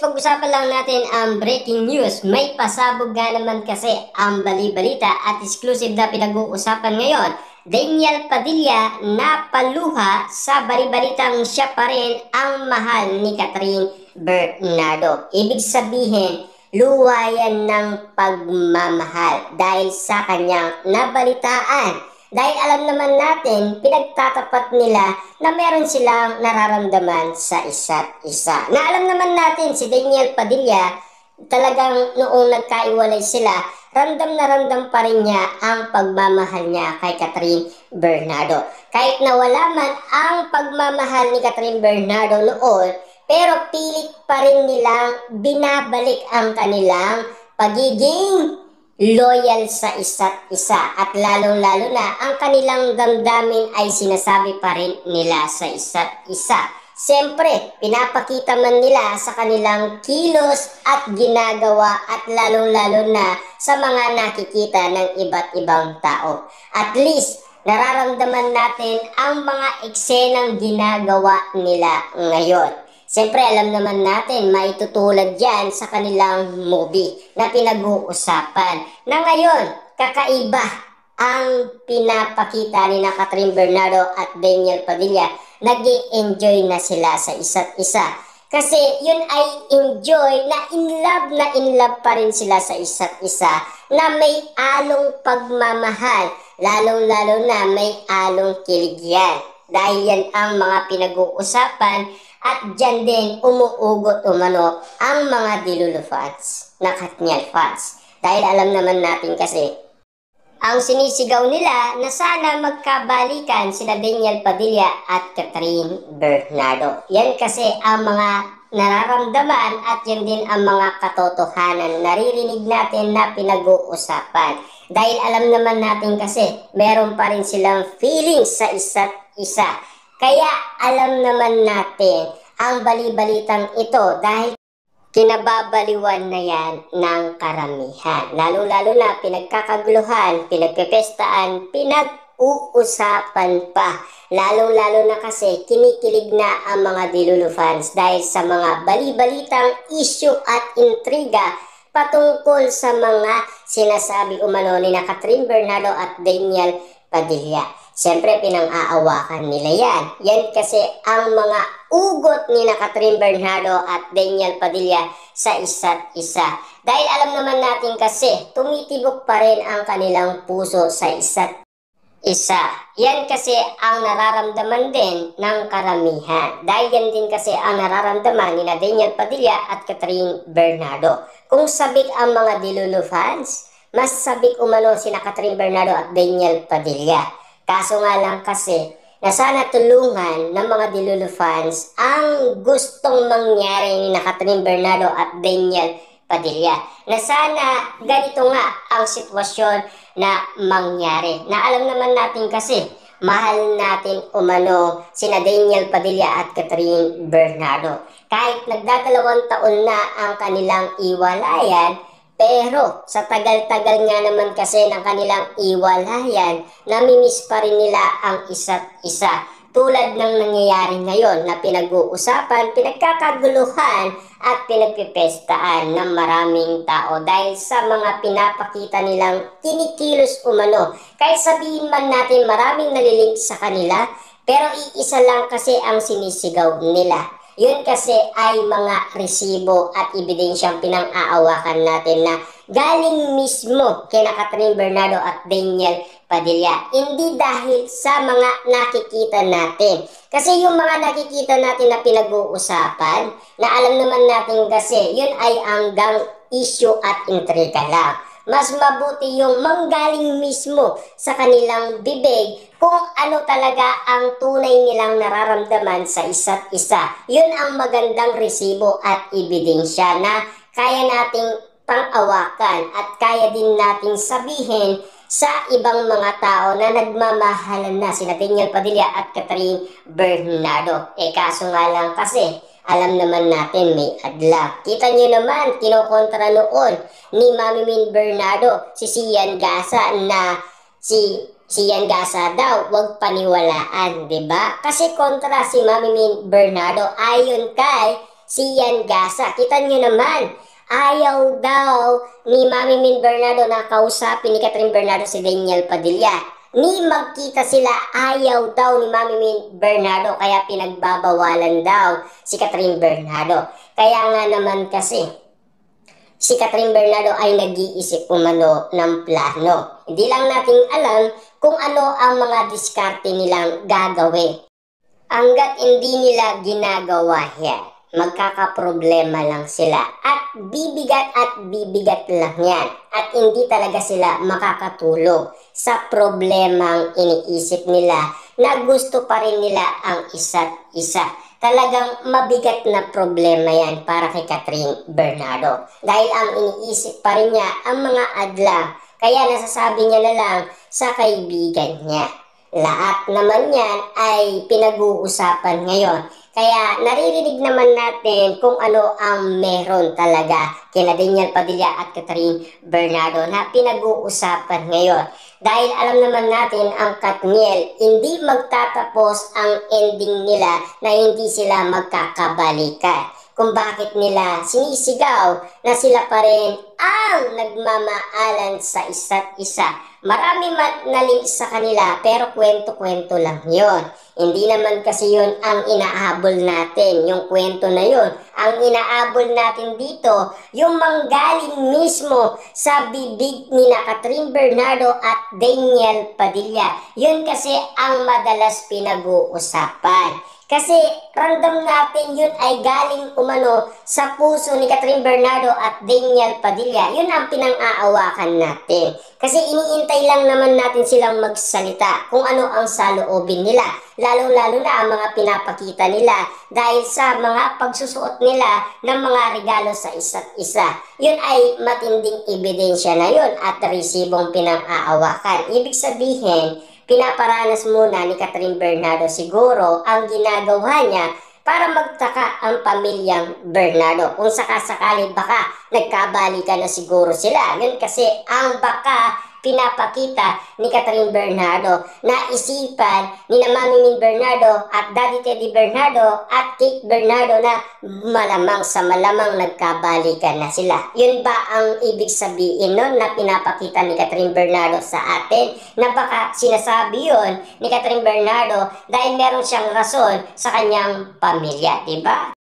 pag-usapan lang natin ang breaking news. May pasabog nga naman kasi ang bali-balita at exclusive na pinag-uusapan ngayon. Daniel Padilla na paluha sa bali-balitang siya pa rin ang mahal ni Catherine Bernardo. Ibig sabihin, luha yan ng pagmamahal dahil sa kanyang nabalitaan. Dahil alam naman natin, pinagtatapat nila na meron silang nararamdaman sa isa't isa. Na alam naman natin si Daniel Padilla, talagang noong nagkaiwalay sila, ramdam na ramdam pa rin niya ang pagmamahal niya kay Catherine Bernardo. Kahit na wala man ang pagmamahal ni Catherine Bernardo noon, pero pilit pa rin nilang binabalik ang kanilang pagiging loyal sa isa't isa at lalong-lalo na ang kanilang damdamin ay sinasabi pa rin nila sa isa't isa. Siyempre, pinapakita man nila sa kanilang kilos at ginagawa at lalong-lalo na sa mga nakikita ng iba't ibang tao. At least, nararamdaman natin ang mga eksenang ginagawa nila ngayon. Siyempre, alam naman natin, maitutulad yan sa kanilang movie na pinag-uusapan. Na ngayon, kakaiba ang pinapakita ni Catherine Bernardo at Daniel Padilla. Nag-i-enjoy na sila sa isa't isa. Kasi yun ay enjoy na in love pa rin sila sa isa't isa. Na may along pagmamahal, lalong-lalo na may along kilig yan. Dahil yan ang mga pinag-uusapan. At dyan din umuugot umano ang mga Dilulu fans na Katniel fans. Dahil alam naman natin kasi ang sinisigaw nila na sana magkabalikan sina Daniel Padilla at Catherine Bernardo. Yan kasi ang mga nararamdaman at yan din ang mga katotohanan naririnig natin na pinag-uusapan. Dahil alam naman natin kasi meron pa rin silang feelings sa isa't isa. Kaya alam naman natin ang bali-balitang ito dahil kinababaliwan na yan ng karamihan. Lalo-lalo na pinagkakaguluhan, pinagpepestaan, pinag-uusapan pa. Lalo-lalo na kasi kinikilig na ang mga Dilulu fans dahil sa mga bali-balitang issue at intriga patungkol sa mga sinasabi umano ni Catherine Bernardo at Daniel Padilla. Siyempre, pinang-aawakan nila yan. Yan kasi ang mga ugot ni Catherine Bernardo at Daniel Padilla sa isa't isa. Dahil alam naman natin kasi, tumitibok pa rin ang kanilang puso sa isa't isa. Yan kasi ang nararamdaman din ng karamihan. Dahil yan din kasi ang nararamdaman ni Daniel Padilla at Catherine Bernardo. Kung sabik ang mga Dilulu fans, mas sabik umano si Catherine Bernardo at Daniel Padilla. Kaso nga lang kasi na sana tulungan ng mga Dilulu fans ang gustong mangyari ni Catherine Bernardo at Daniel Padilla. Na sana ganito nga ang sitwasyon na mangyari. Na alam naman natin kasi mahal natin umano sina Daniel Padilla at Catherine Bernardo. Kahit nagdadalawang taon na ang kanilang iwalayan, pero sa tagal-tagal nga naman kasi ng kanilang iwalayan, namimiss pa rin nila ang isa't isa. Tulad ng nangyayari ngayon na pinag-uusapan, pinagkakaguluhan at pinagpipestaan ng maraming tao dahil sa mga pinapakita nilang kinikilos umano. Kahit sabihin man natin maraming nalilink sa kanila, pero iisa lang kasi ang sinisigaw nila. Yun kasi ay mga resibo at ebidensyang pinang-aawakan natin na galing mismo kina Catherine Bernardo at Daniel Padilla. Hindi dahil sa mga nakikita natin. Kasi yung mga nakikita natin na pinag-uusapan, na alam naman natin kasi yun ay hanggang issue at intriga lang. Mas mabuti yung manggaling mismo sa kanilang bibig kung ano talaga ang tunay nilang nararamdaman sa isa't isa. Yun ang magandang resibo at ebidensya na kaya nating pang-awakan at kaya din nating sabihin sa ibang mga tao na nagmamahalan na sina Daniel Padilla at Catherine Bernardo. Kaso nga lang kasi alam naman natin may adla. Kita nyo naman, kinokontra noon ni Mami Min Bernardo si Sian Gasa na si Sian Gasa daw, wag paniwalaan, 'di ba? Kasi kontra si Mami Min Bernardo ayon kay si Ian Gasa. Kita nyo naman, ayaw daw ni Mami Min Bernardo na kausapin ni Catherine Bernardo si Daniel Padilla. Ni magkita sila, ayaw daw ni Mami Min Bernardo, kaya pinagbabawalan daw si Catherine Bernardo. Kaya nga naman kasi, si Catherine Bernardo ay nag-iisip umano ng plano. Hindi lang natin alam kung ano ang mga diskarte nilang gagawin. Hanggat hindi nila ginagawa yan, magkakaproblema lang sila. At bibigat lang yan. At hindi talaga sila makakatulong sa problemang iniisip nila na gusto pa rin nila ang isa't isa. Talagang mabigat na problema yan para kay Catherine Bernardo. Dahil ang iniisip pa rin niya ang mga adlang. Kaya nasasabi niya na lang sa kaibigan niya. Lahat naman yan ay pinag-uusapan ngayon. Kaya naririnig naman natin kung ano ang meron talaga kina Daniel Padilla at Catherine Bernardo na pinag-uusapan ngayon. Dahil alam naman natin ang Katniel, hindi magtatapos ang ending nila na hindi sila magkakabalikan. Kung bakit nila sinisigaw na sila pa rin ang nagmamaalan sa isa't isa. Marami naling sa kanila pero kwento-kwento lang yon. Hindi naman kasi yun ang inahabol natin, yung kwento na yun. Ang inahabol natin dito, yung manggaling mismo sa bibig ni Catherine Bernardo at Daniel Padilla. Yun kasi ang madalas pinag-uusapan. Kasi random natin yun ay galing umano sa puso ni Catherine Bernardo at Daniel Padilla. Yun ang pinang-aawakan natin. Kasi iniintay lang naman natin silang magsalita kung ano ang saloobin nila. Lalong-lalo na ang mga pinapakita nila dahil sa mga pagsusuot nila ng mga regalo sa isa't isa. Yun ay matinding ebidensya na yun at resibong pinang-aawakan. Ibig sabihin, pinaparanas muna ni Catherine Bernardo siguro ang ginagawa niya para magtaka ang pamilyang Bernardo. Kung sakasakali baka nagkabalikan na siguro sila. Yun kasi ang baka pinapakita ni Catherine Bernardo na isipan ni Mami Min Bernardo at Daddy Teddy Bernardo at Kate Bernardo na malamang sa malamang nagkabalikan na sila. Yun ba ang ibig sabihin nun na pinapakita ni Catherine Bernardo sa atin? Na baka sinasabi yun ni Catherine Bernardo dahil meron siyang rason sa kanyang pamilya, diba?